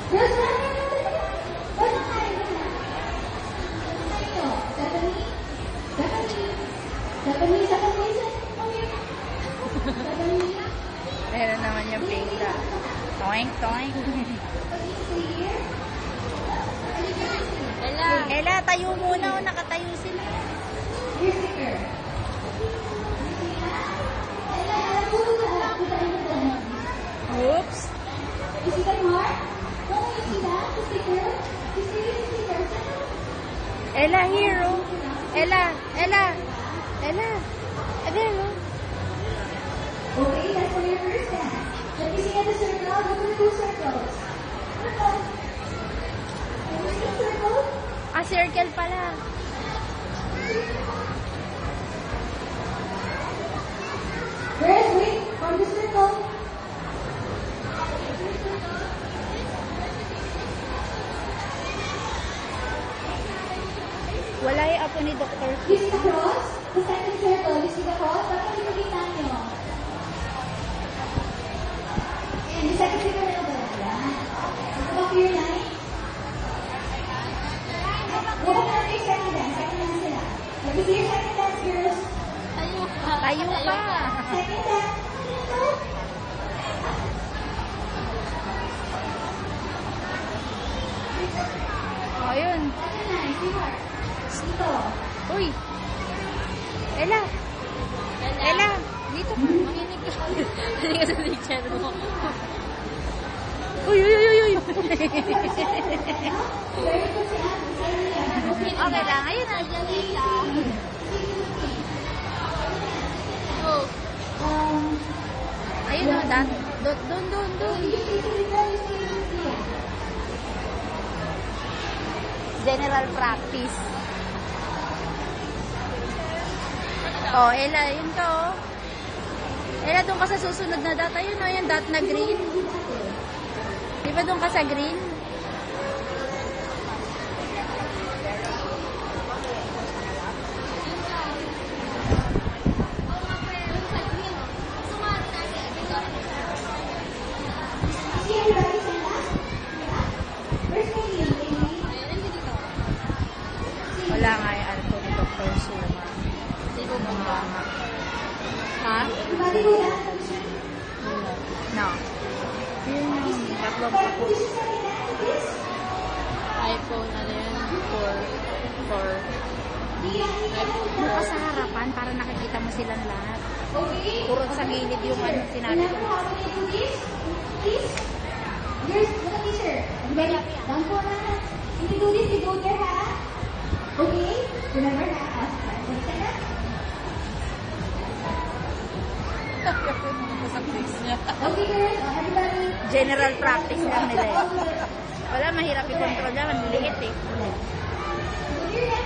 Girls, run, run, run, run. Run na kayo, run na. Tayo. Stephanie. Stephanie. Stephanie, Stephanie, Stephanie. Stephanie. Meron naman yung pingla. Toink, toink. Ella. Ella, tayo muna o nakatayo sila. Here's the girl. Oops. You see that mark? Oh, you see that? The sticker? You see the sticker? Ella, here, oh. Ella, Ella. Ella. There, oh. Okay, that's for your first dance. Let me see at the circle. Go to the 2 circles. Circle. Can you see circle? Ah, circle pala. Girls, wait. From the circle. Wala yung apo ni Dr. You see the cross? The second circle. You see the cross? Dapat yung makita nyo. And the second circle na ba? Yan. Go back to your line. Go back to your second dance. Second dance sila. Let me see your second dance, girls. Tayo pa. Second dance. Oh, yun. Second dance, sweetheart. Dito. Uy. Ella. Ella. Dito ka. Makinig ka. Makinig ka sa teacher mo. Uy, uy, uy, uy, uy. Okay lang. Ayun na. Oh. Ayun na. Doon. General practice. Oh, Ella, yun ka, oh. Ella, doon ka sa susunod na dot. Ayun, oh, yung dot na green. Di ba doon ka sa green? Wala nga yung alto ni Dr. Suma. Sino mo ba? Ha? No. Yun yung tatlong ako. iPhone na rin. 4. Buka sa harapan para nakikita mo silang lahat. Puro sa gilid yung ano sinabi ko. Here's the teacher. Down po na. If you do this, you don't get hat. Okay? Remember that. Okay, girls. Everybody. General practice lang nila eh. Wala, mahirap i-control naman. Liit eh. Here,